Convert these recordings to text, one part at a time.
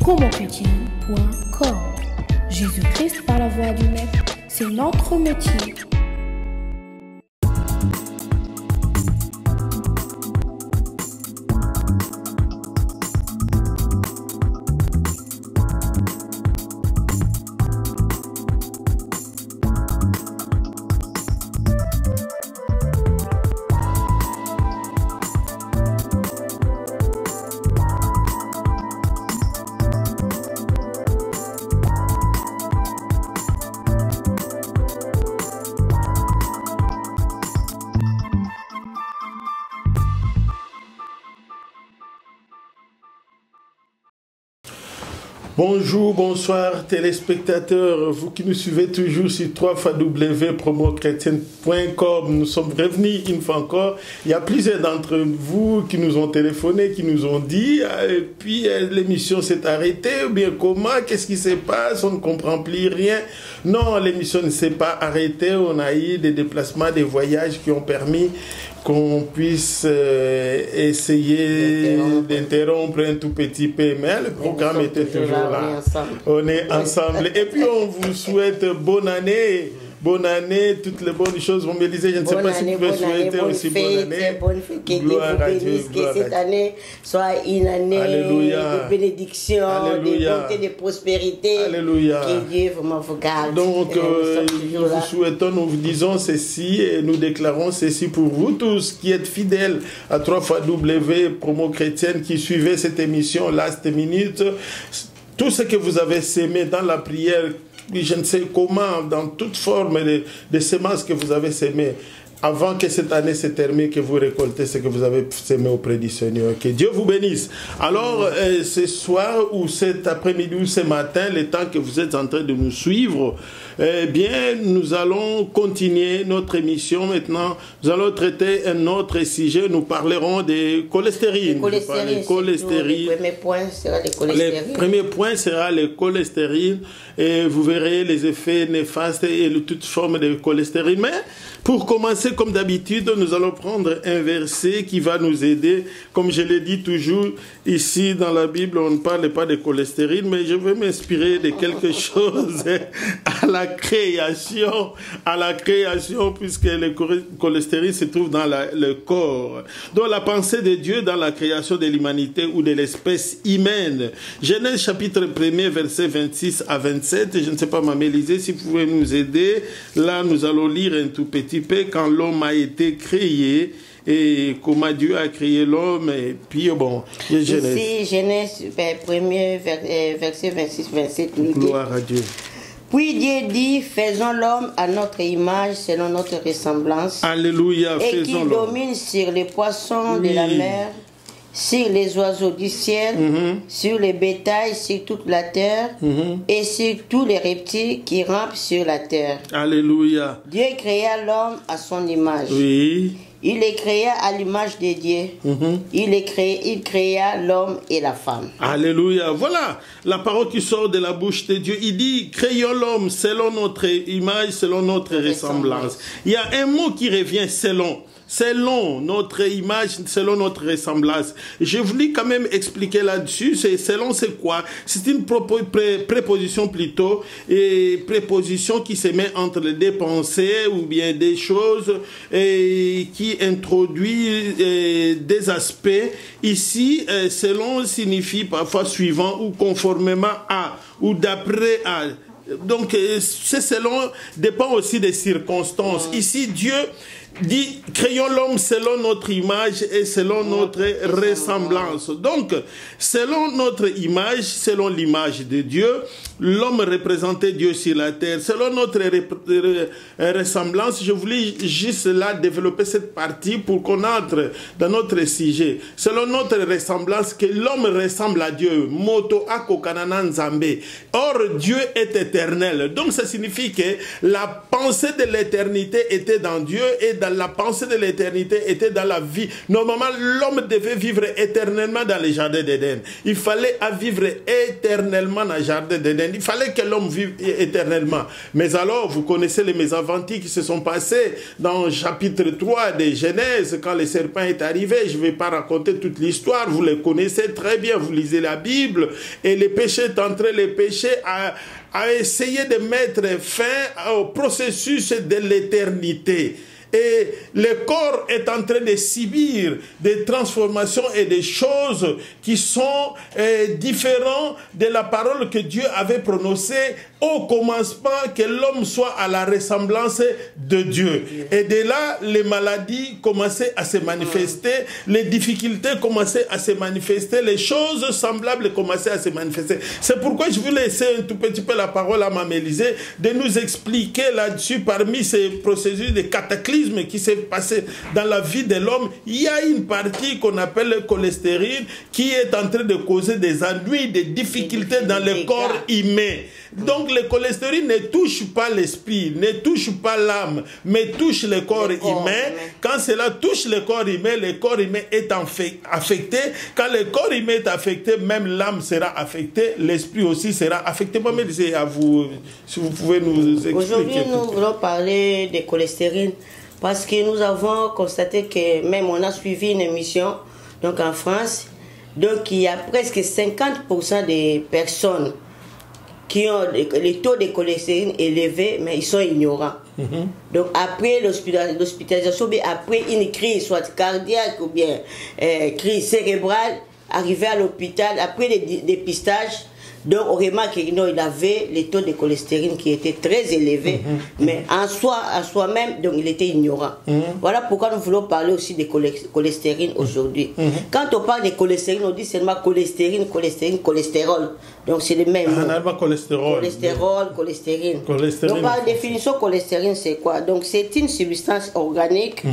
promochrétien.com. Jésus-Christ par la voix du Maître, c'est notre métier. Bonjour, bonsoir téléspectateurs, vous qui nous suivez toujours sur www.promochrétien.com. Nous sommes revenus une fois encore. Il y a plusieurs d'entre vous qui nous ont téléphoné, qui nous ont dit et puis l'émission s'est arrêtée, ou bien comment, qu'est-ce qui se passe, on ne comprend plus rien. Non, l'émission ne s'est pas arrêtée, on a eu des déplacements, des voyages qui ont permis qu'on puisse essayer d'interrompre un tout petit peu, mais le programme était toujours là. On est ensemble. Et puis on vous souhaite bonne année. Bonne année, toutes les bonnes choses. Vous me disiez, je ne sais pas si vous pouvez souhaiter aussi bonne année. Gloire à Dieu. Que cette année soit une année de bénédiction, de bonté, de prospérité. Alléluia. Que Dieu vraiment vous garde. Donc, nous vous souhaitons, nous vous disons ceci et nous déclarons ceci pour vous tous qui êtes fidèles à 3xW Promo Chrétienne, qui suivez cette émission Last Minute. Tout ce que vous avez sémé dans la prière, je ne sais comment, dans toute forme de semences que vous avez sémées, avant que cette année se termine, que vous récoltez ce que vous avez sémé auprès du Seigneur. Que Dieu vous bénisse. Alors, ce soir ou cet après-midi ou ce matin, le temps que vous êtes en train de nous suivre, eh bien, nous allons continuer notre émission maintenant. Nous allons traiter un autre sujet. Nous parlerons de cholestérine. Le premier point sera le cholestérine. Le premier point sera le cholestérine. Et vous verrez les effets néfastes et toute forme de cholestérine. Mais pour commencer, comme d'habitude, nous allons prendre un verset qui va nous aider. Comme je l'ai dit toujours, ici dans la Bible, on ne parle pas de cholestérine, mais je vais m'inspirer de quelque chose à la création, puisque le cholestérine se trouve dans le corps. Donc la pensée de Dieu dans la création de l'humanité ou de l'espèce humaine. Genèse chapitre 1er, verset 26 à 27. Je ne sais pas, Maman Élisée, si vous pouvez nous aider. Là, nous allons lire un tout petit peu quand l'homme a été créé et comment Dieu a créé l'homme. Et puis, bon, Genèse. Ici, Genèse 1er, verset 26-27. Gloire à Dieu. Puis Dieu dit, faisons l'homme à notre image, selon notre ressemblance. Alléluia, et qui domine sur les poissons de la mer, sur les oiseaux du ciel, sur les bétails, sur toute la terre, et sur tous les reptiles qui rampent sur la terre. Alléluia. Dieu créa l'homme à son image. Oui. Il les créa à l'image de Dieu. Il créa l'homme et la femme. Alléluia. Voilà la parole qui sort de la bouche de Dieu. Il dit, créons l'homme selon notre image, selon notre ressemblance. Il y a un mot qui revient, selon notre image, selon notre ressemblance. Je voulais quand même expliquer là-dessus. Selon c'est quoi? C'est une préposition plutôt, et préposition qui se met entre les deux pensées ou bien des choses et qui introduit des aspects. Ici, selon signifie parfois suivant ou conformément à ou d'après à. Donc, c'est selon dépend aussi des circonstances. Ici, Dieu dit, créons l'homme selon notre image et selon notre ressemblance. Donc, selon notre image, selon l'image de Dieu, l'homme représentait Dieu sur la terre. Selon notre ressemblance, je voulais juste là développer cette partie pour qu'on entre dans notre sujet. Selon notre ressemblance, que l'homme ressemble à Dieu. Moto ako kanana nzambe. Or, Dieu est éternel. Donc, ça signifie que la pensée de l'éternité était dans Dieu et dans dans la pensée de l'éternité, était dans la vie. Normalement, l'homme devait vivre éternellement dans les jardins d'Éden. Il fallait vivre éternellement dans le jardin d'Éden. Il fallait que l'homme vive éternellement. Mais alors, vous connaissez les mésaventures qui se sont passées dans le chapitre 3 de Genèse, quand le serpent est arrivé. Je ne vais pas raconter toute l'histoire, vous les connaissez très bien, vous lisez la Bible. Et le péché est entré, le péché a essayé de mettre fin au processus de l'éternité. Et le corps est en train de subir des transformations et des choses qui sont différentes de la parole que Dieu avait prononcée au commencement, que l'homme soit à la ressemblance de Dieu. Et de là, les maladies commençaient à se manifester, les difficultés commençaient à se manifester, les choses semblables commençaient à se manifester. C'est pourquoi je veux laisser un tout petit peu la parole à Maman Élisée de nous expliquer là-dessus, parmi ces processus de cataclysme qui s'est passé dans la vie de l'homme, il y a une partie qu'on appelle le cholestérol qui est en train de causer des ennuis, des difficultés dans le corps humain. Donc le cholestérol ne touche pas l'esprit, ne touche pas l'âme, mais touche le corps humain. Quand cela touche le corps humain est affecté. Quand le corps humain est affecté, même l'âme sera affectée, l'esprit aussi sera affecté. Moi, mais c'est à vous, si vous pouvez nous expliquer. Aujourd'hui, nous voulons parler de cholestérol parce que nous avons constaté que même on a suivi une émission donc en France, donc il y a presque 50% des personnes qui ont les taux de cholestérol élevés, mais ils sont ignorants. Donc après l'hospitalisation, après une crise, soit cardiaque ou bien crise cérébrale, arrivé à l'hôpital, après les dépistages, donc on remarque qu'il avait les taux de cholestérol qui étaient très élevés, mais en soi-même, donc il était ignorant. Voilà pourquoi nous voulons parler aussi de cholestérol aujourd'hui. Quand on parle de cholestérol, on dit seulement cholestérol. Donc c'est le même mot. Cholestérol. Donc par définition, cholestérol c'est quoi? Donc c'est une substance organique,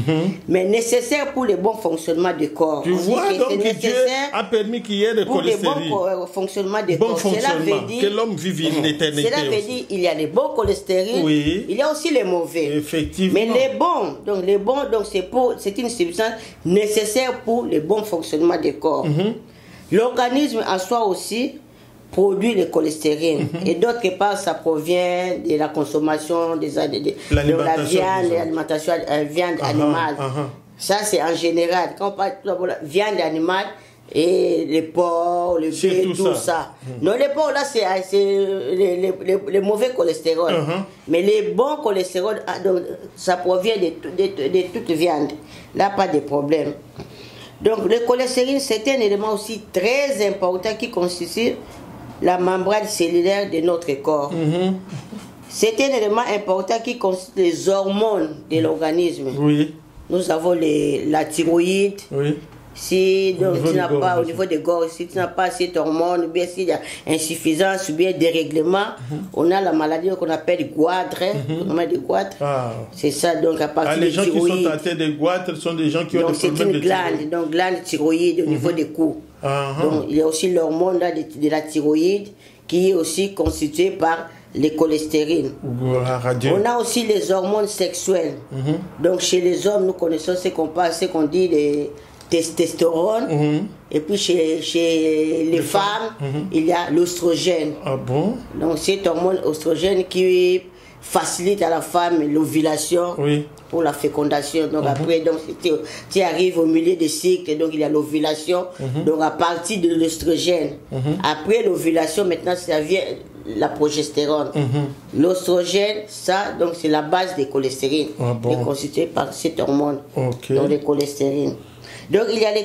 mais nécessaire pour le bon fonctionnement du corps. Tu vois, donc Dieu a permis qu'il y ait le cholestérol. Pour le bon fonctionnement du corps. Que l'homme vive une éternité. Cela veut dire qu'il y a les bons cholestérol, il y a aussi les mauvais. Effectivement. Mais les bons, donc c'est une substance nécessaire pour le bon fonctionnement du corps. L'organisme en soi aussi produit le cholestérol. Et d'autre part, ça provient de la consommation de la viande, l'alimentation viande animale. Ça, c'est en général. Quand on parle de viande animale, et les porcs, le bœuf, tout ça. Non, les porcs, là, c'est les mauvais cholestérol. Mais les bons cholestérol, donc, ça provient de toute viande. Là, pas de problème. Donc, le cholestérol, c'est un élément aussi très important qui constitue la membrane cellulaire de notre corps. C'est un élément important qui constitue les hormones de l'organisme. Nous avons la thyroïde. Si donc, tu n'as pas au niveau des gorges, si tu n'as pas cette hormone, ou bien s'il y a insuffisance, ou bien dérèglement, on a la maladie qu'on appelle goitre. C'est ça, donc à partir de les gens qui sont atteints de goitre sont des gens qui ont des problèmes de thyroïde. Donc glande thyroïde au niveau des cous. Donc il y a aussi l'hormone de la thyroïde qui est aussi constituée par les cholestérol. On a aussi les hormones sexuelles. Donc chez les hommes, nous connaissons ce qu'on dit les testostérone, et puis chez les femmes, il y a l'oestrogène. Donc cette hormone oestrogène qui facilite à la femme l'ovulation pour la fécondation. Donc après, donc, tu arrives au milieu des cycles, donc il y a l'ovulation. Donc à partir de l'oestrogène, après l'ovulation, maintenant ça vient la progestérone. L'oestrogène, ça, donc c'est la base des cholestérol, qui est constituée par cette hormone, donc les cholestérol. Donc il y a les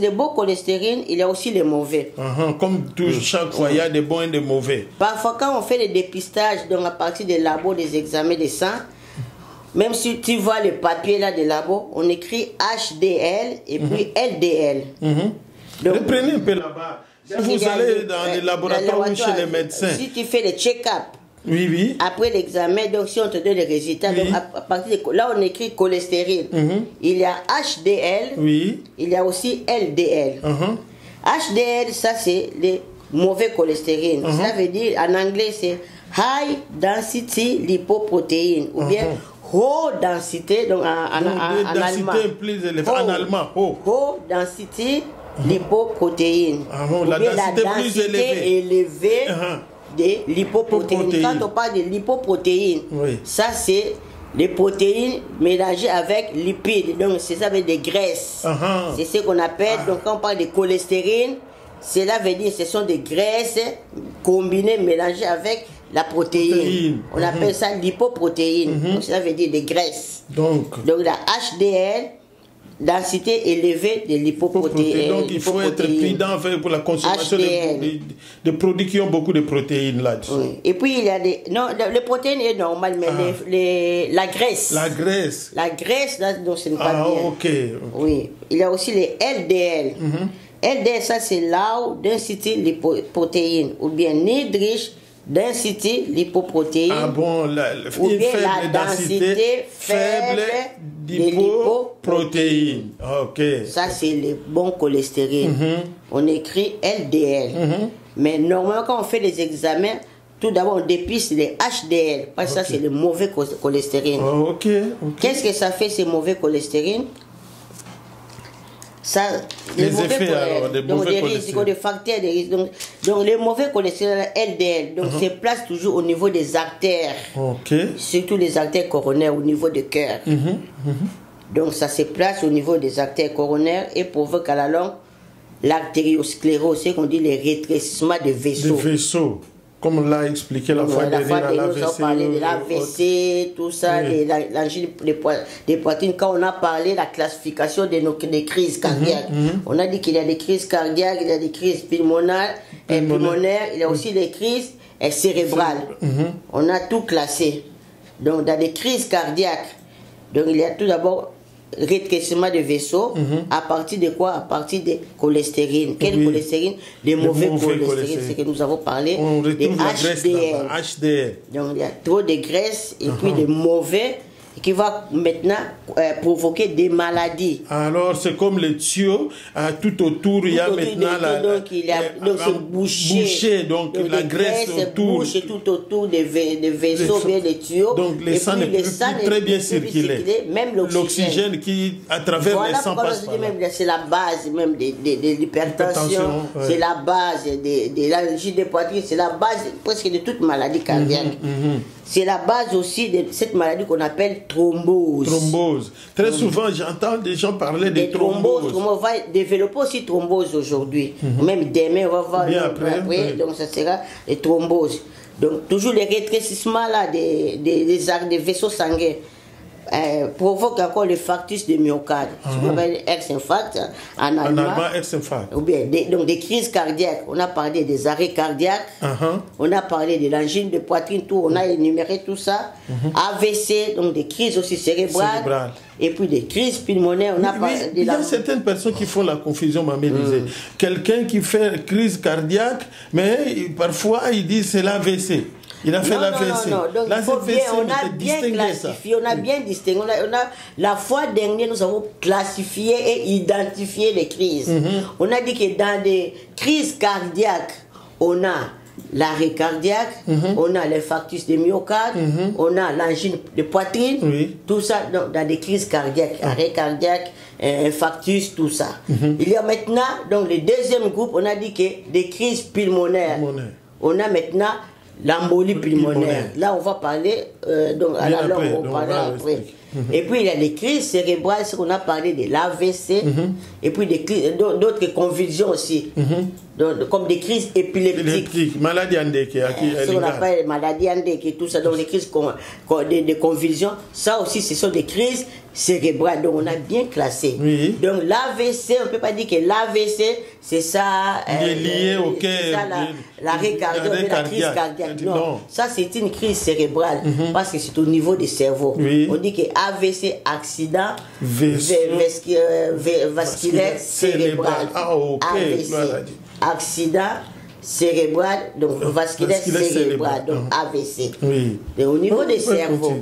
bons cholestérol, il y a aussi les mauvais. Comme chaque fois, il y a des bons et des mauvais. Parfois quand on fait les dépistages, donc à partir des labos, des examens de sang, même si tu vois le papier là des labos, on écrit HDL et puis LDL. Donc, reprenez un peu là-bas. Vous allez dans les laboratoires ou chez les médecins. Si tu fais le check-up, après l'examen, donc si on te donne les résultats, donc à partir de là on écrit cholestérol. Il y a HDL, il y a aussi LDL. HDL, ça c'est les mauvais cholestérol. Ça veut dire en anglais c'est High Density Lipoprotein ou bien haute densité, donc en allemand. Plus élevée, en allemand, haute densité lipoprotéines. Ah bon, la densité plus élevée de lipoprotéines. Quand on parle de lipoprotéines, ça c'est les protéines mélangées avec lipides, donc c'est ça avec des graisses. C'est ce qu'on appelle, donc quand on parle de cholestérine, cela veut dire que ce sont des graisses combinées, mélangées avec la protéine. On appelle ça lipoprotéines. Donc cela veut dire des graisses. Donc la HDL, densité élevée de lipoprotéines. Donc il faut être prudent pour la consommation de produits qui ont beaucoup de protéines là-dessus. Oui. Et puis il y a des... Non, les protéines est normal, mais la graisse. La graisse. La graisse, là, donc ce n'est pas bien. Ok. Oui. Il y a aussi les LDL. LDL, ça c'est low density lipoprotéines, ou bien niedrig density lipoprotéines. Ah bon, ou bien la densité faible de lipoprotéines. Ok. Ça c'est le bon cholestérol. On écrit LDL. Mais normalement quand on fait les examens, tout d'abord on dépiste les HDL, parce que ça c'est le mauvais cholestérol. Qu'est-ce que ça fait ces mauvais cholestérol? Ça, les effets alors, des mauvais risques, des facteurs de risque. Donc les mauvais cholestérol LDL, donc se place toujours au niveau des artères, surtout les artères coronaires au niveau du cœur. Donc ça se place au niveau des artères coronaires et provoque à la longue l'artériosclérose, c'est qu'on dit les rétrécissements de vaisseaux. Comme on l'a expliqué la fois dernière, nous avons parlé de l'AVC, tout ça, l'angine des poitrines. Quand on a parlé de la classification des crises cardiaques, on a dit qu'il y a des crises cardiaques, il y a des crises pulmonaires, il y a aussi des crises cérébrales. On a tout classé. Donc, dans des crises cardiaques, donc il y a tout d'abord rétrécissement de vaisseaux. À partir de quoi? À partir des cholestérines. Quelle cholestérine? Les mauvais cholestérines, c'est que nous avons parlé des HDL. Donc il y a trop de graisse et puis de mauvais qui va maintenant provoquer des maladies. Alors c'est comme le tuyau, tout autour il y a maintenant c'est bouché, donc la graisse autour. Bouché tout autour des vaisseaux, bien des tuyaux. Donc le sang ne peut plus très bien circuler. Même l'oxygène qui à travers les sangs passe. C'est la base même de l'hypertension, c'est la base de l'angine des poitrines, c'est la base presque de toute maladie cardiaque. C'est la base aussi de cette maladie qu'on appelle thrombose. Très souvent, j'entends des gens parler de thrombose. On va développer aussi thrombose aujourd'hui. Même demain, on va voir. Bien après. Donc, ça sera les thromboses. Donc, toujours les rétrécissements là, des vaisseaux sanguins provoquent encore le factus de myocarde. Ce qu'on appelle ex-infarct en allemand. Ex-infarct. Ou bien donc des crises cardiaques. On a parlé des arrêts cardiaques. On a parlé de l'angine de poitrine, tout. On a énuméré tout ça. AVC, donc des crises aussi cérébrales. Et puis des crises pulmonaires. Il y a certaines personnes qui font la confusion, Mamé disait. Quelqu'un qui fait crise cardiaque, mais parfois il dit c'est l'AVC. Il a fait l'AVC. Donc, on a bien classifié, on a bien distingué. La fois dernière, nous avons classifié et identifié les crises. On a dit que dans des crises cardiaques, on a l'arrêt cardiaque, on a l'infarctus de myocarde, on a l'angine de poitrine, tout ça dans des crises cardiaques, arrêt cardiaque, infarctus, tout ça. Il y a maintenant, donc le deuxième groupe, on a dit que des crises pulmonaires. On a maintenant l'embolie pulmonaire. Là, on va parler, donc à la longue, on parlera après. Et puis, il y a les crises cérébrales, ce qu'on a parlé de l'AVC, et puis d'autres convulsions aussi, comme des crises épileptiques. Maladie endémique. Ce qu'on appelle maladie endémique, tout ça, donc les crises de convulsions, ça aussi, ce sont des crises cérébrales. Donc, on a bien classé. Donc, l'AVC, on ne peut pas dire que l'AVC, c'est ça. Il est lié au cœur. C'est ça, l'arrêt cardiaque, la crise cardiaque. Non, ça, c'est une crise cérébrale, parce que c'est au niveau du cerveau. On dit que AVC, accident vasculaire cérébral. AVC, accident cérébral, donc vasculaire cérébral, donc AVC. Et au niveau des cerveaux,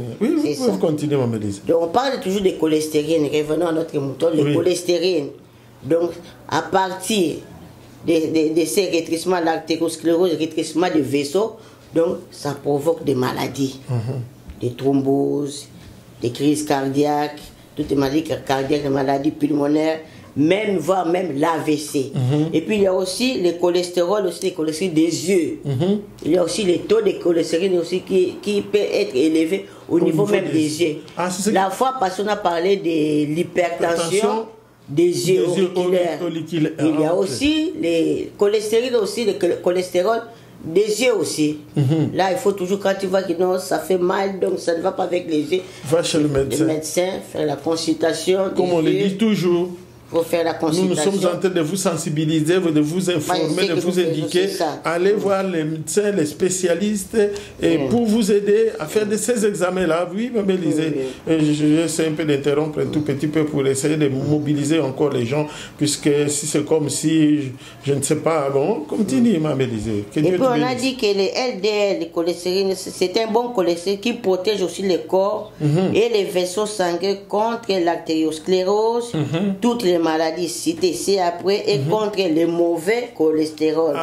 c'est ça. Continuez, Maman Lise. Donc on parle toujours de cholestérine. Revenons à notre mouton, le cholestérine. Donc à partir de ces rétrécissements, l'artériosclérose, rétrécissement des vaisseaux, donc ça provoque des maladies, des thromboses, des crises cardiaques, toutes les maladies cardiaques, les maladies pulmonaires, même, voire même l'AVC. Et puis il y a aussi le cholestérol, aussi les cholestérol des yeux. Il y a aussi les taux de cholestérol aussi qui peut être élevé au niveau même des yeux. Ah, la fois passée, on a parlé de l'hypertension des yeux auriculaires. Il y a aussi les cholestérol, aussi le cholestérol des yeux aussi. Là, il faut toujours, quand tu vois que non, ça fait mal, donc ça ne va pas avec les yeux. Va chez le médecin, faire la consultation. Comme on le dit toujours. Pour faire la consultation. Nous sommes en train de vous sensibiliser, de vous informer, de vous éduquer. Allez voir les médecins, les spécialistes, et pour vous aider à faire de ces examens-là. Oui, Mme Élisée, j'essaie un peu d'interrompre un tout petit peu pour essayer de mobiliser encore les gens, puisque si c'est comme si, je ne sais pas, bon, continue, Mme Élisée. Et puis on a dit que les LDL, les cholestérol, c'est un bon cholestérol qui protège aussi le corps et les vaisseaux sanguins contre l'artériosclérose, toutes les maladies citées ici après, et contre le mauvais cholestérol.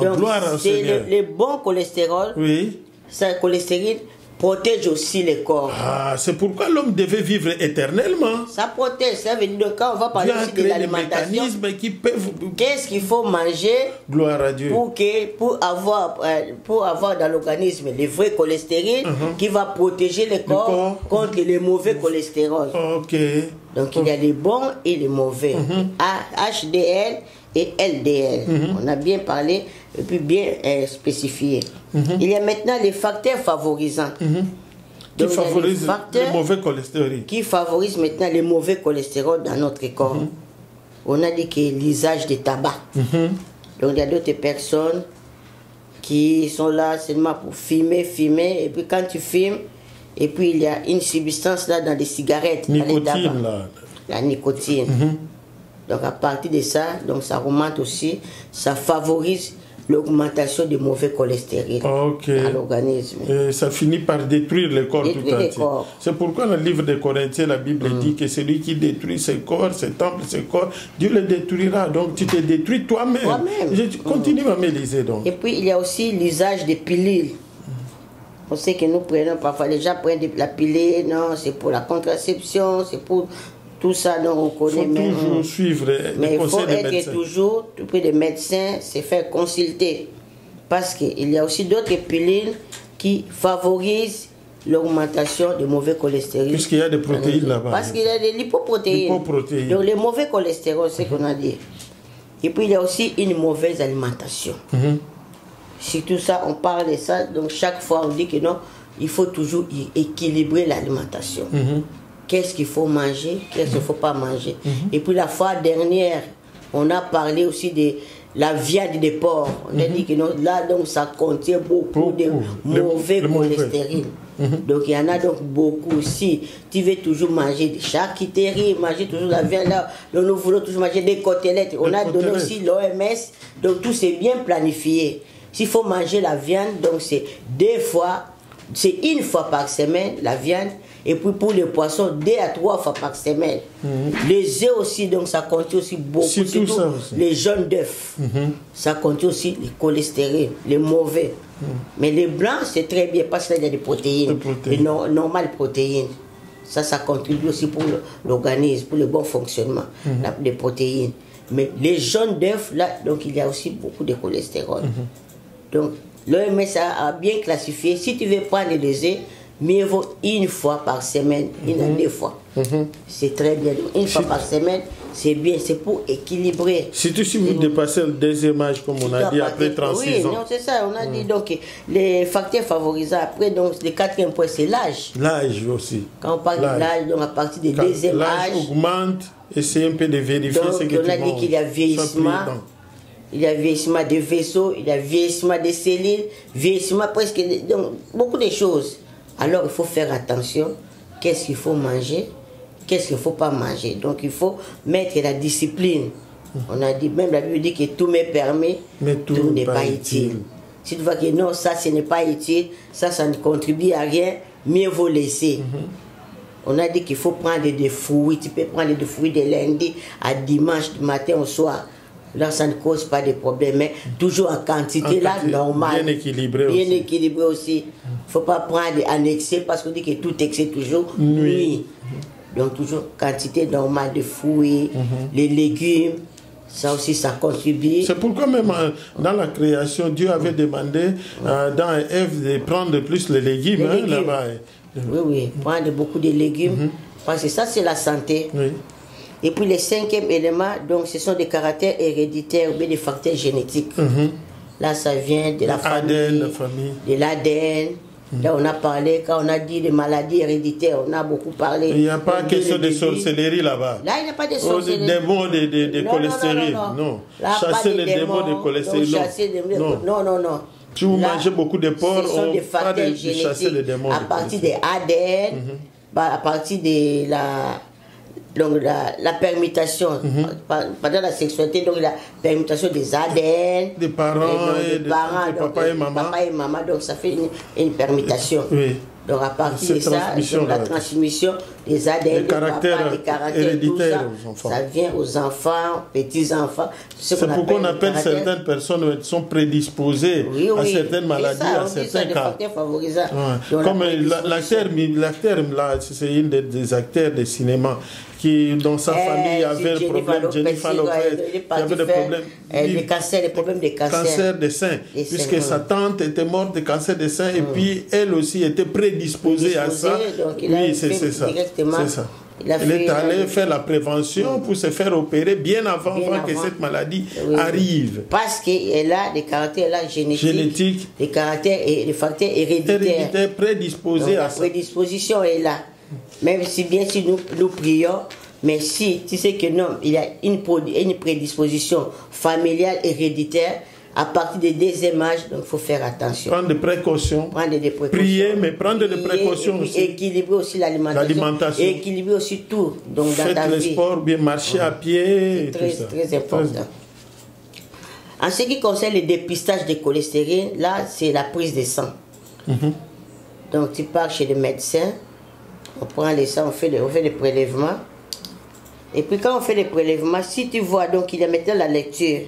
Donc c'est le bon cholestérol. Oui. Ça, le cholestérol protège aussi le corps. C'est pourquoi l'homme devait vivre éternellement. Ça protège, ça veut dire que quand on va parler aussi de l'alimentation, qu'est-ce qu'il faut manger? Gloire à Dieu. Pour avoir dans l'organisme le vrai cholestérol qui va protéger le corps contre les mauvais cholestérol. Donc il y a les bons et les mauvais. HDL et LDL. On a bien parlé et puis bien spécifié. Il y a maintenant les facteurs favorisants. Qui favorisent le mauvais cholestérol. Qui favorisent maintenant le mauvais cholestérol dans notre corps. On a dit que l'usage de tabac. Donc il y a d'autres personnes qui sont là seulement pour fumer, et puis quand tu fumes, et puis il y a une substance là dans les cigarettes, nicotine, là. La nicotine. Donc à partir de ça, donc ça remonte aussi, ça favorise l'augmentation du mauvais cholestérol dans l'organisme. Et ça finit par détruire le corps tout entier. C'est pourquoi dans le livre des Corinthiens, la Bible dit que celui qui détruit ses corps, ses temples, ses corps, Dieu le détruira. Donc tu te détruis toi-même. Je continue à m'éliser donc. Et puis il y a aussi l'usage des pilules. On sait que nous prenons parfois, les gens prennent de la pilule, non, c'est pour la contraception, c'est pour tout ça, donc on connaît. Il faut toujours suivre les conseils des médecins. Mais il faut être toujours auprès des médecins, se faire consulter. Parce qu'il y a aussi d'autres pilules qui favorisent l'augmentation du mauvais cholestérol. Puisqu'il y a des protéines là-bas. Parce qu'il y a des lipoprotéines. Donc le mauvais cholestérol, c'est ce qu'on a dit. Et puis il y a aussi une mauvaise alimentation. Sur tout ça, on parle de ça, donc chaque fois on dit que non, il faut toujours équilibrer l'alimentation. Qu'est-ce qu'il faut manger, qu'est-ce qu'il ne faut pas manger. Et puis la fois dernière, on a parlé aussi de la viande de porc. On a dit que non, là, donc, ça contient beaucoup de mauvais cholestérol. Donc il y en a donc beaucoup. Si tu veux toujours manger des charcuteries, manger toujours la viande, là, donc nous voulons toujours manger des côtelettes. On a donné aussi l'OMS, donc tout c'est bien planifié. S'il faut manger la viande, donc c'est une fois par semaine la viande, et puis pour les poissons, 2 à 3 fois par semaine. Les œufs aussi, donc ça contient aussi beaucoup, surtout ça aussi. Les jaunes d'œufs. Ça contient aussi les cholestérol, les mauvais. Mais les blancs, c'est très bien parce qu'il y a des protéines, les normales protéines. Ça contribue aussi pour l'organisme, pour le bon fonctionnement des protéines. Mais les jaunes d'œufs, là, donc il y a aussi beaucoup de cholestérol. Donc, l'OMS a bien classifié. Si tu veux prendre les œufs, mieux vaut une fois par semaine, 1 à 2 fois. C'est très bien. Donc, une fois par semaine, c'est bien, c'est pour équilibrer. Surtout si vous dépassez le deuxième âge, comme on a dit, après 36 ans. Oui, c'est ça, on a dit. Donc, les facteurs favorisants, après, donc, le 4e point, c'est l'âge. L'âge aussi. Quand on parle de l'âge, donc à partir du deuxième âge. L'âge augmente, essayez un peu de vérifier ce que on a dit qu'il y a vieillissement. Il y a vieillissement des vaisseaux, il y a vieillissement des cellules, vieillissement presque, donc beaucoup de choses. Alors il faut faire attention, qu'est-ce qu'il faut manger, qu'est-ce qu'il ne faut pas manger. Donc il faut mettre la discipline. On a dit, même la Bible dit que tout m'est permis, mais tout n'est pas utile. Si tu vois que non, ça ce n'est pas utile, ça ne contribue à rien, mieux vaut laisser. On a dit qu'il faut prendre des fruits, tu peux prendre des fruits de lundi à dimanche, du matin au soir. là, ça ne cause pas de problème, mais toujours en quantité, là, normale. Bien équilibré bien aussi. Équilibré aussi. Il ne faut pas prendre en excès, parce qu'on dit que tout excès toujours nuit. Donc, toujours quantité normale de fruits, les légumes. Ça aussi, ça contribue. C'est pourquoi même dans la création, Dieu avait demandé dans Ève de prendre plus les légumes, là-bas. Oui, prendre beaucoup de légumes. Parce que ça, c'est la santé. Oui. Et puis, le 5e élément, donc, ce sont des caractères héréditaires ou bien des facteurs génétiques. Là, ça vient de la famille, de l'ADN. Là, on a parlé, quand on a dit des maladies héréditaires, on a beaucoup parlé. Il n'y a pas question de sorcellerie là-bas. Là, il n'y a pas de sorcellerie. Des démons de cholestérol. Non. Chasser les démons de cholestérol. Non. Si vous mangez beaucoup de porc, ce sont des on parle facteurs de chasser génétiques les démons. à partir des ADN, à partir de la permutation, pendant la sexualité, donc la permutation des ADN, des parents, de papa et maman, donc ça fait une permutation. Oui. Donc à partir de ça, donc, la transmission des ADN, des caractères héréditaires, ça vient aux enfants, petits-enfants. C'est pourquoi on appelle certaines personnes qui sont prédisposées à certaines maladies, à certains cas. Comme l'acteur, là, c'est une des acteurs de cinéma qui, dans sa famille, avait le problème, Jennifer Lopez, qui avait des problèmes de cancer des seins, puisque sa tante était morte de cancer des seins, et puis elle aussi était prédisposée à ça. Oui, c'est ça. Elle est allée faire la prévention pour se faire opérer bien avant que cette maladie arrive. Parce qu'elle a des caractères génétiques, des caractères et des facteurs héréditaires prédisposés à ça. La prédisposition est là. Même si bien sûr nous prions, mais si tu sais que non, il y a une prédisposition familiale héréditaire à partir du deuxième âge, donc il faut faire attention. Prendre des précautions. Prier, mais prendre des précautions aussi. Équilibrer aussi l'alimentation. Équilibrer aussi tout. Donc, faites le sport, bien marcher à pied. C'est très important. En ce qui concerne le dépistage de cholestérol, là, c'est la prise de sang. Donc, tu pars chez le médecin. On prend les sangs, on fait des prélèvements. Et puis quand on fait des prélèvements, si tu vois, donc il y a maintenant la lecture.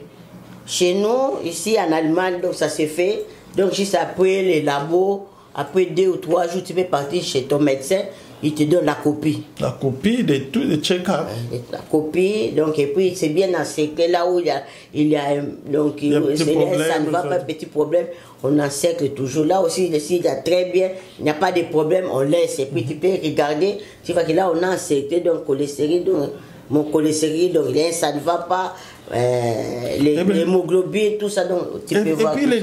Chez nous, ici en Allemagne, donc ça se fait. Donc juste après les labos, après 2 ou 3 jours, tu peux partir chez ton médecin, il te donne la copie. La copie de tout le check-up. La copie, donc et puis c'est bien encerclé là où il y a donc ça ne va pas, petit problème, on encercle toujours. Là aussi, s'il y a très bien, il n'y a pas de problème, on laisse. Et puis tu peux regarder, tu vois que là on a encerclé, donc cholestérol, donc mon cholestérol, donc ça ne va pas, l'hémoglobine, tout ça, donc tu peux voir. Et puis les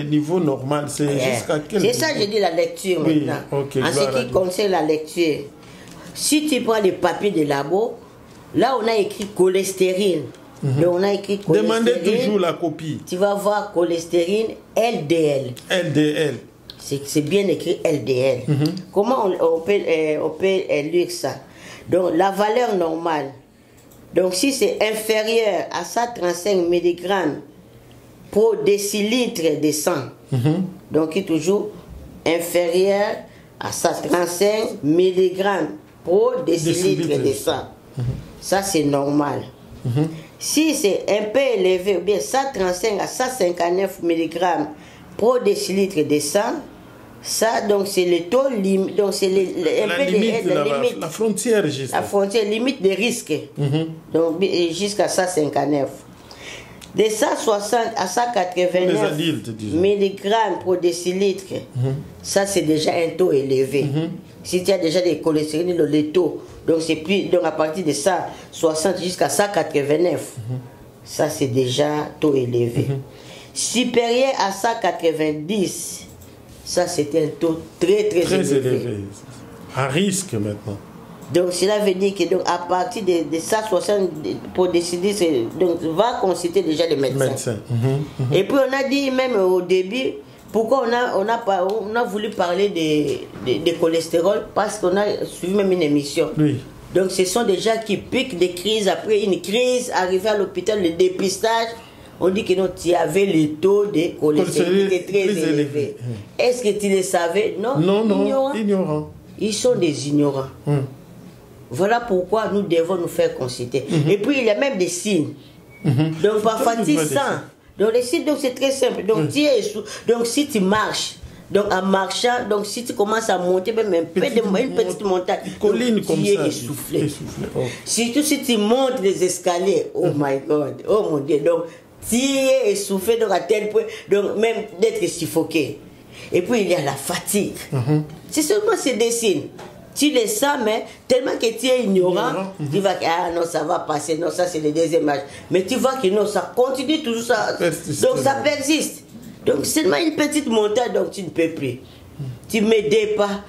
niveaux normaux, c'est jusqu'à quel C'est ça, je dis la lecture maintenant. En ce qui concerne la lecture, si tu prends les papiers de labo, là on a écrit cholestérol. Donc on a écrit cholestérol. Demandez toujours la copie. Tu vas voir cholestérol LDL. LDL. C'est bien écrit LDL. Comment on peut lire ça? Donc la valeur normale. Donc si c'est inférieur à 135 mg pour décilitre de sang, donc il est toujours inférieur à 135 mg pour décilitre de sang. Ça c'est normal. Si c'est un peu élevé, ou bien 135 à 159 mg pour décilitre de sang, ça, donc c'est le taux limite, donc c'est la frontière juste. La frontière limite de risque. Donc jusqu'à 159. De 160 à 189 mg pour décilitre, ça c'est déjà un taux élevé. Si tu as déjà des cholestérol, le taux, donc c'est plus, donc à partir de 160 jusqu'à 189, ça c'est déjà taux élevé. Supérieur à 190, ça c'était un taux très élevé. À risque maintenant. Donc cela veut dire que donc, à partir de 160 pour décider, donc va consulter déjà le médecin. Et puis on a dit même au début, pourquoi on a voulu parler de cholestérol, parce qu'on a suivi même une émission. Donc ce sont des gens qui piquent des crises, après une crise, arrivé à l'hôpital, le dépistage, on dit que non, tu avais le taux de cholestérol qui était très élevé. Est-ce que tu le savais? Non, ignorant. Ils sont des ignorants. Voilà pourquoi nous devons nous faire consulter. Et puis il y a même des signes. Donc parfois tu sens. Donc c'est très simple. Donc, donc si tu marches, donc en marchant, donc si tu commences à monter même une petite montagne, colline comme ça, essoufflé. Surtout si tu montes les escaliers, oh my God, oh mon Dieu, donc tu es essoufflé donc à tel point, donc même d'être suffoqué. Et puis il y a la fatigue. C'est seulement ces des signes. Tu les sens, mais tellement que tu es ignorant, tu vas que ah non, ça va passer, non, ça c'est le deuxième âge. Mais tu vois que non, ça continue toujours ça. Donc ça persiste. Donc seulement une petite montagne, donc tu ne peux plus. Tu mets des pas,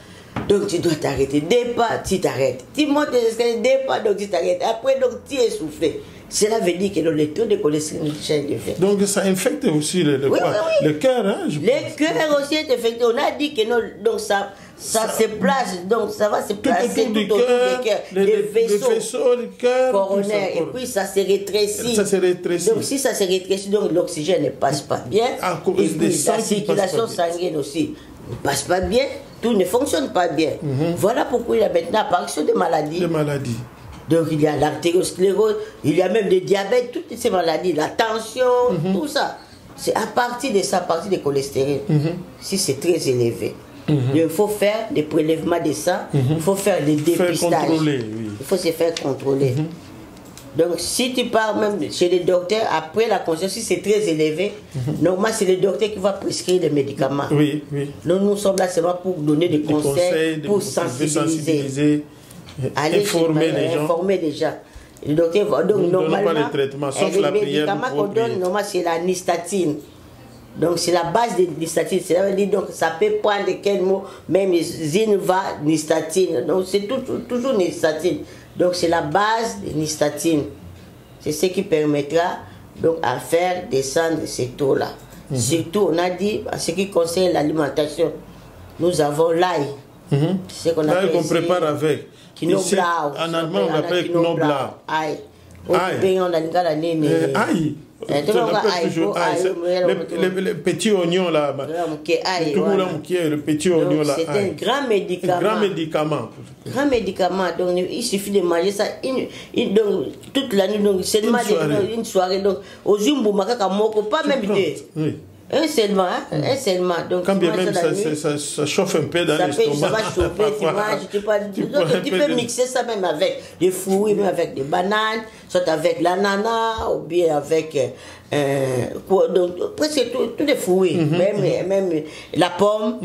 donc tu dois t'arrêter. Des pas, tu t'arrêtes. Tu montes les escaliers, des pas, donc tu t'arrêtes. Après, donc tu es essoufflé. Cela veut dire que le taux de cholestérol change de fait. Donc ça infecte aussi le cœur. Hein, le cœur aussi est infecté. On a dit que non, donc ça se place, donc ça va se placer tout autour du cœur, les vaisseaux du cœur coronaires, et puis ça se rétrécit. Donc si ça se rétrécit, donc l'oxygène ne passe pas bien, à cause et puis la circulation sanguine aussi ne passe pas bien, tout ne fonctionne pas bien. Voilà pourquoi il y a maintenant apparition de maladies. Donc il y a l'artériosclérose, il y a même le diabète, toutes ces maladies, la tension, tout ça. C'est à partir de ça, à partir du cholestérol, si c'est très élevé. Il faut faire des prélèvements de sang, il faut faire des dépistages. Il faut se faire contrôler. Donc si tu pars même chez les docteurs, après la conscience, si c'est très élevé, normalement c'est le docteur qui va prescrire les médicaments. Nous sommes là seulement pour donner des conseils, pour sensibiliser. Informer les gens. Le docteur va donc normalement pas les traitements, sauf la prière. Les médicaments qu'on donne normalement c'est la nystatine. Donc c'est la base de nystatine. Ça veut dire donc ça peut prendre quel mot, même zinva nystatine. Donc c'est toujours nystatine. Donc c'est la base de nystatine. C'est ce qui permettra donc à faire descendre ces taux là. Surtout on a dit en ce qui concerne l'alimentation, nous avons l'ail. C'est ce qu'on appelle. L'ail qu'on prépare avec. Ici, en allemand, on appelle Knoblauch. Aïe. Aïe. Le petit oignon là. Le petit oignon là. C'est un grand médicament. Grand médicament. Donc il suffit de manger ça donc, toute l'année. Donc seulement une soirée. Donc aux Zumboumaka, pas même deux. Un seulement, un seulement. Donc, quand bien même ça chauffe un peu dans l'estomac. Ça va chauffer, tu peux mixer ça même avec des fruits, même avec des bananes, soit avec l'ananas, ou bien avec donc, presque tous les fruits, même la pomme,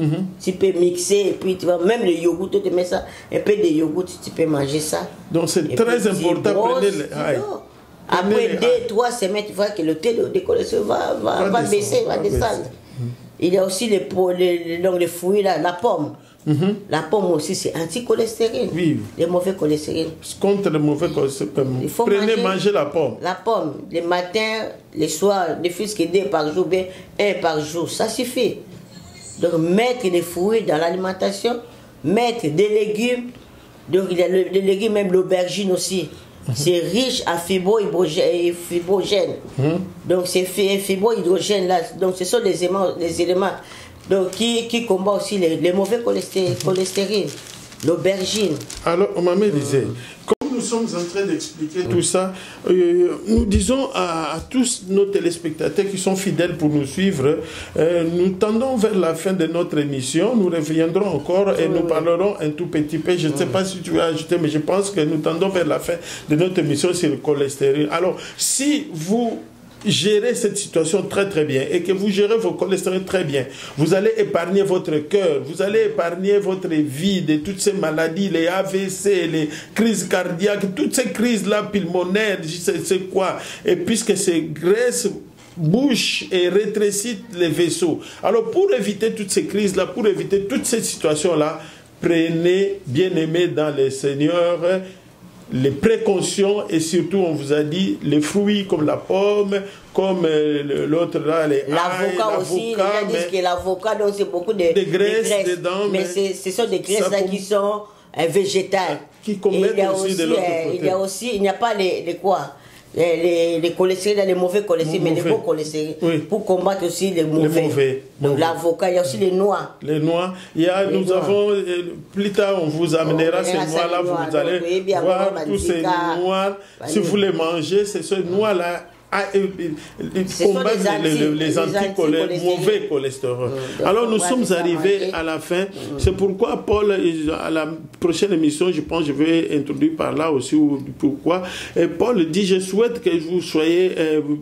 tu peux mixer, et puis tu vois, même le yogourt, tu te mets ça, un peu de yogourt, tu peux manger ça. Donc c'est très important, prenez les après 2-3 semaines, tu vois que le taux de cholestérol va baisser, va descendre. Il y a aussi les fruits, là, la pomme. La pomme aussi, c'est anti-cholestérol. Les mauvais cholestérol. Contre le mauvais cholestérol, manger la pomme. La pomme, les matins, les soirs, ne fût-ce que 2 par jour, bien 1 par jour, ça suffit. Donc mettre des fruits dans l'alimentation, mettre des légumes. Donc il y a les légumes, même l'aubergine aussi. C'est riche en fibrogène. Donc ces fibrohydrogènes là, donc ce sont les éléments donc, qui combattent aussi les mauvais cholestérol, l'aubergine. Alors on m'a disait, comme nous sommes en train d'expliquer tout ça, nous disons à tous nos téléspectateurs qui sont fidèles pour nous suivre, nous tendons vers la fin de notre émission, nous reviendrons encore et nous parlerons un tout petit peu, je ne sais pas si tu veux ajouter, mais je pense que nous tendons vers la fin de notre émission sur le cholestérol. Alors, si vous gérez cette situation très très bien et que vous gérez vos cholestérol très bien, vous allez épargner votre cœur, vous allez épargner votre vie de toutes ces maladies, les AVC, les crises cardiaques, toutes ces crises-là pulmonaires, je sais quoi, et puisque ces graisses bouche et rétrécit les vaisseaux. Alors pour éviter toutes ces crises-là, pour éviter toutes ces situations-là, prenez, bien aimés dans les Seigneurs, les précautions et surtout on vous a dit les fruits comme la pomme, comme l'autre là, l'avocat aussi, les gens disent que l'avocat donc c'est beaucoup de graisses dedans, mais ce sont des graisses là qui sont végétales. Qui commettent aussi de l'autre côté. Il y a aussi, il n'y a pas les quoi, les cholestérol, les mauvais cholestérol, mais les bons cholestérol, pour combattre aussi les mauvais. Donc l'avocat, il y a aussi les noix. Les noix, il y a, nous avons, plus tard on vous amènera ces noix-là, vous allez voir tous ces noix, si vous les mangez, c'est ces noix-là combattre les mauvais cholestérol. Alors nous sommes arrivés à la fin. C'est pourquoi Paul, à la prochaine émission, je pense que je vais introduire par là aussi pourquoi. Et Paul dit, je souhaite que vous soyez,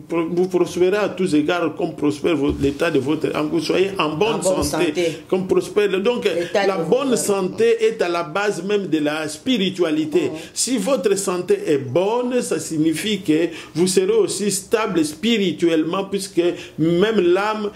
vous prospérez à tous égards comme prospère l'état de votre âme, vous soyez en bonne santé, comme prospère. Donc la bonne santé est à la base même de la spiritualité. Si votre santé est bonne, ça signifie que vous serez aussi stable spirituellement, puisque même l'âme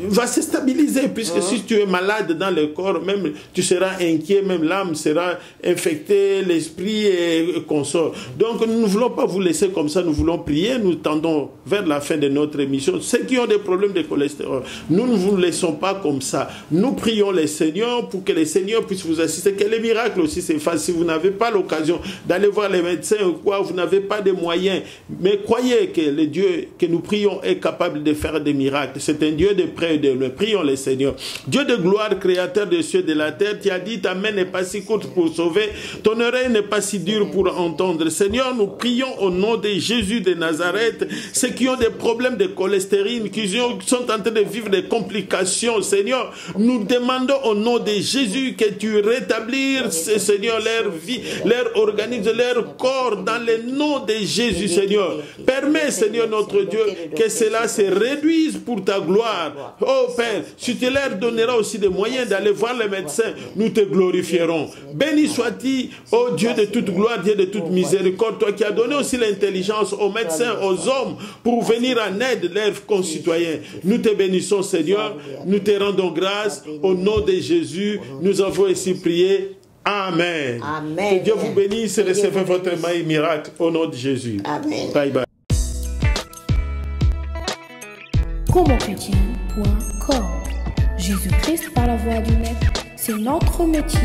va se stabiliser, puisque si tu es malade dans le corps, même tu seras inquiet, même l'âme sera infectée, l'esprit et consort. Donc nous ne voulons pas vous laisser comme ça, nous voulons prier, nous tendons vers la fin de notre émission. Ceux qui ont des problèmes de cholestérol, nous ne vous laissons pas comme ça. Nous prions les Seigneurs pour que les Seigneurs puissent vous assister, que les miracles aussi s'effacent. Si vous n'avez pas l'occasion d'aller voir les médecins ou quoi, vous n'avez pas de moyens, mais croyez que le Dieu que nous prions est capable de faire des miracles. C'est un Dieu de près et de loin. Prions les Seigneurs. Dieu de gloire, créateur des cieux et de la terre, tu as dit ta main n'est pas si courte pour sauver, ton oreille n'est pas si dure pour entendre. Seigneur, nous prions au nom de Jésus de Nazareth, ceux qui ont des problèmes de cholestérine, qui sont en train de vivre des complications, Seigneur, nous demandons au nom de Jésus que tu rétablisses, Seigneur, leur vie, leur organisme, leur corps, dans le nom de Jésus, Seigneur. Permets, Seigneur notre Dieu, que cela se réduise pour ta gloire. Oh Père, si tu leur donneras aussi des moyens d'aller voir les médecins, nous te glorifierons. Béni sois-tu, oh Dieu de toute gloire, Dieu de toute miséricorde, toi qui as donné aussi l'intelligence aux médecins, aux hommes, pour venir en aide leurs concitoyens. Nous te bénissons, Seigneur, nous te rendons grâce. Au nom de Jésus, nous avons ainsi prié. Amen. Amen. Que Dieu vous bénisse et recevez votre miracle au nom de Jésus. Amen. Bye bye. Comonchrétien.com. Jésus-Christ par la voix du Maître, c'est notre métier.